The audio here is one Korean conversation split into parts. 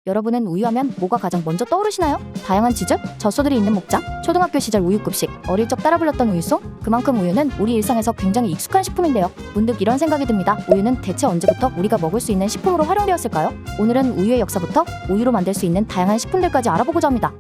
여러분은 우유하면 뭐가 가장 먼저 떠오르시나요? 다양한 치즈, 젖소들이 있는 목장, 초등학교 시절 우유급식, 어릴 적 따라 불렀던 우유송? 그만큼 우유는 우리 일상에서 굉장히 익숙한 식품인데요. 문득 이런 생각이 듭니다. 우유는 대체 언제부터 우리가 먹을 수 있는 식품으로 활용되었을까요? 오늘은 우유의 역사부터 우유로 만들 수 있는 다양한 식품들까지 알아보고자 합니다.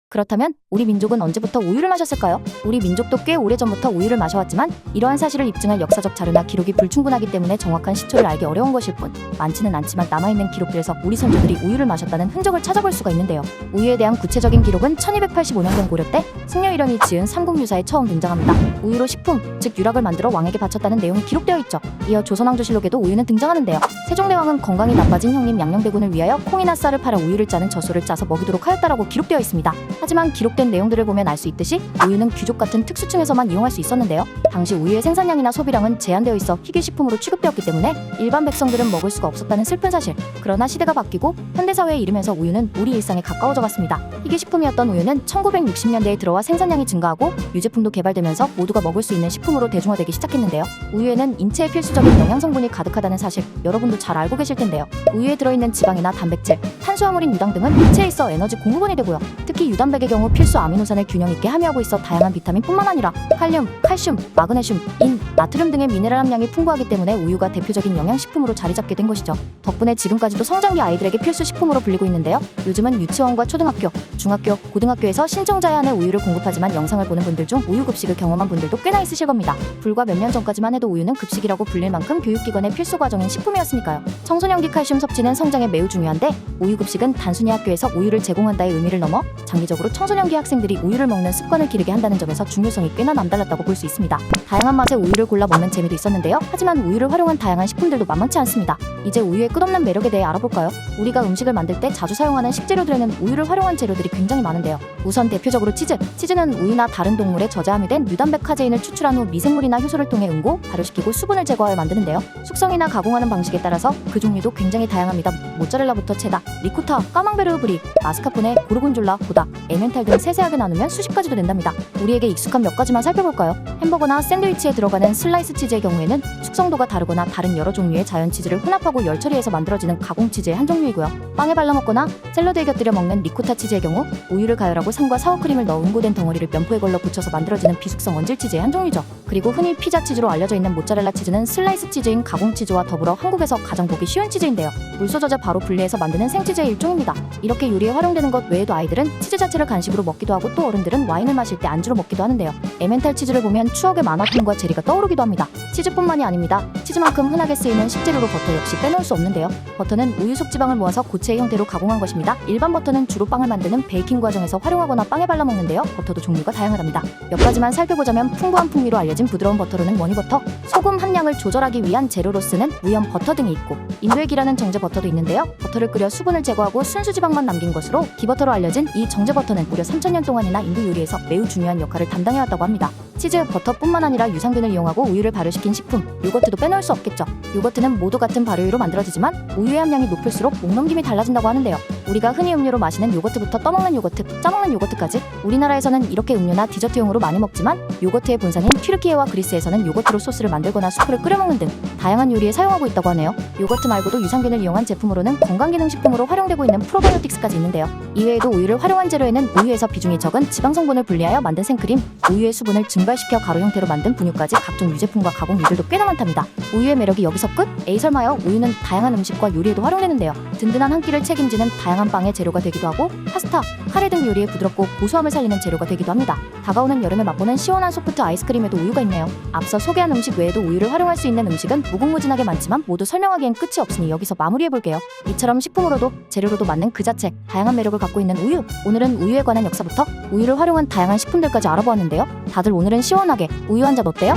그렇다면 우리 민족은 언제부터 우유를 마셨을까요? 우리 민족도 꽤 오래전부터 우유를 마셔왔지만 이러한 사실을 입증할 역사적 자료나 기록이 불충분하기 때문에 정확한 시초를 알기 어려운 것일 뿐, 많지는 않지만 남아있는 기록들에서 우리 선조들이 우유를 마셨다는 흔적을 찾아볼 수가 있는데요. 우유에 대한 구체적인 기록은 1285년경 고려 때 승려 일원이 지은 삼국유사에 처음 등장합니다. 우유로 식품, 즉 유락을 만들어 왕에게 바쳤다는 내용이 기록되어 있죠. 이어 조선왕조실록에도 우유는 등장하는데요. 세종대왕은 건강이 나빠진 형님 양녕대군을 위하여 콩이나 쌀을 팔아 우유를 짜는 젖소를 짜서 먹이도록 하였다라고 기록되어 있습니다. 하지만 기록된 내용들을 보면 알 수 있듯이 우유는 귀족 같은 특수층에서만 이용할 수 있었는데요. 당시 우유의 생산량이나 소비량은 제한되어 있어 희귀식품으로 취급되었기 때문에 일반 백성들은 먹을 수가 없었다는 슬픈 사실. 그러나 시대가 바뀌고 현대사회에 이르면서 우유는 우리 일상에 가까워져 갔습니다. 희귀식품이었던 우유는 1960년대에 들어와 생산량이 증가하고 유제품도 개발되면서 모두가 먹을 수 있는 식품으로 대중화되기 시작했는데요. 우유에는 인체에 필수적인 영양성분이 가득하다는 사실 여러분도 잘 알고 계실 텐데요. 우유에 들어있는 지방이나 단백질, 탄수화물인 유당 등은 인체에 있어 에너지 공급원이 되고요. 특히 유단백의 경우 필수 아미노산을 균형 있게 함유하고 있어 다양한 비타민뿐만 아니라 칼륨, 칼슘, 마그네슘, 인, 나트륨 등의 미네랄 함량이 풍부하기 때문에 우유가 대표적인 영양식품으로 자리 잡게 된 것이죠. 덕분에 지금까지도 성장기 아이들에게 필수 식품으로 불리고 있는데요. 요즘은 유치원과 초등학교, 중학교, 고등학교에서 신청자에 한해 우유를 공급하지만 영상을 보는 분들 중 우유급식을 경험한 분들도 꽤나 있으실 겁니다. 불과 몇 년 전까지만 해도 우유는 급식이라고 불릴 만큼 교육기관의 필수 과정인 식품이었으니까요. 청소년기 칼슘 섭취는 성장에 매우 중요한데 우유급식은 단순히 학교에서 우유를 제공한다의 의미를 넘어 장기적으로 청소년기 학생들이 우유를 먹는 습관을 기르게 한다는 점에서 중요성이 꽤나 남달랐다고 볼 수 있습니다. 다양한 맛의 우유를 골라 먹는 재미도 있었는데요. 하지만 우유를 활용한 다양한 식품들도 만만치 않습니다. 이제 우유의 끝없는 매력에 대해 알아볼까요? 우리가 음식을 만들 때 자주 사용하는 식재료들에는 우유를 활용한 재료들이 굉장히 많은데요. 우선 대표적으로 치즈. 치즈는 우유나 다른 동물의 저자 함유된 유단백 카제인을 추출한 후 미생물이나 효소를 통해 응고, 발효시키고 수분을 제거하여 만드는데요. 숙성이나 가공하는 방식에 따라서 그 종류도 굉장히 다양합니다. 모짜렐라부터 체다, 리코타, 까망베르 브리, 마스카포네, 고르곤졸라, 고다, 에멘탈 등 세세하게 나누면 수십 가지도 된답니다. 우리에게 익숙한 몇 가지만 살펴볼까요? 햄버거나 샌드위치에 들어가는 슬라이스 치즈의 경우에는 숙성도가 다르거나 다른 여러 종류의 자연 치즈를 혼합하고 열 처리해서 만들어지는 가공 치즈의 한 종류이고요. 빵에 발라 먹거나 샐러드에 곁들여 먹는 리코타 치즈의 경우 우유를 가열하고 산과 사워크림을 넣어 응고된 덩어리를 면포에 걸러 붙여서 만들어지는 비숙성 원질 치즈의 한 종류죠. 그리고 흔히 피자 치즈로 알려져 있는 모짜렐라 치즈는 슬라이스 치즈인 가공 치즈와 더불어 한국에서 가장 보기 쉬운 치즈인데요. 물소 젖어 바로 분리해서 만드는 생치즈의 일종입니다. 이렇게 요리에 활용되는 것 외에도 아이들은 치즈 자체를 간식으로 먹기도 하고 또 어른들은 와인을 마실 때 안주로 먹기도 하는데요. 에멘탈 치즈를 보면 추억의 만화풍과 제리가 떠오르기도 합니다. 치즈뿐만이 아닙니다. 치즈만큼 흔하게 쓰이는 식재료로 버터 역시 빼놓을 수 없는데요. 버터는 우유 속 지방을 모아서 고체의 형태로 가공한 것입니다. 일반 버터는 주로 빵을 만드는 베이킹 과정에서 활용하거나 빵에 발라 먹는데요. 버터도 종류가 다양하답니다. 몇 가지만 살펴보자면 풍부한 풍미로 알려진 부드러운 버터로는 원이버터, 소금 함량을 조절하기 위한 재료로 쓰는 무염 버터 등이 있고 인도의 기라는 정제 버터도 있는데요. 버터를 끓여 수분을 제거하고 순수 지방만 남긴 것으로 기버터로 알려진 이 정제 버터는 무려 3000년 동안이나 인도 요리에서 매우 중요한 역할을 담당해왔다고 합니다. 치즈, 버터뿐만 아니라 유산균을 이용하고 우유를 발효시킨 식품, 요거트도 빼놓을 수 없겠죠. 요거트는 모두 같은 발효유로 만들어지지만 우유의 함량이 높을수록 목넘김이 달라진다고 하는데요. 우리가 흔히 음료로 마시는 요거트부터 떠먹는 요거트, 짜먹는 요거트까지 우리나라에서는 이렇게 음료나 디저트용으로 많이 먹지만 요거트의 본산인 튀르키예와 그리스에서는 요거트로 소스를 만들거나 수프를 끓여 먹는 등 다양한 요리에 사용하고 있다고 하네요. 요거트 말고도 유산균을 이용한 제품으로는 건강기능식품으로 활용되고 있는 프로바이오틱스까지 있는데요. 이외에도 우유를 활용한 재료에는 우유에서 비중이 적은 지방성분을 분리하여 만든 생크림, 우유의 수분을 증발시켜 가루 형태로 만든 분유까지 각종 유제품과 가공유들도 꽤나 많답니다. 우유의 매력이 여기서 끝? 에이 설마요. 우유는 다양한 음식과 요리에도 활용되는데요. 든든한 한 끼를 책임지는 다양한 빵의 재료가 되기도 하고 파스타, 카레 등 요리에 부드럽고 고소함을 살리는 재료가 되기도 합니다. 다가오는 여름에 맛보는 시원한 소프트 아이스크림에도 우유가 있네요. 앞서 소개한 음식 외에도 우유를 활용할 수 있는 음식은 무궁무진하게 많지만 모두 설명하기엔 끝이 없으니 여기서 마무리해볼게요. 이처럼 식품으로도 재료로도 맞는 그 자체 다양한 매력을 갖고 있는 우유. 오늘은 우유에 관한 역사부터 우유를 활용한 다양한 식품들까지 알아보았는데요. 다들 오늘은 시원하게 우유 한 잔 어때요?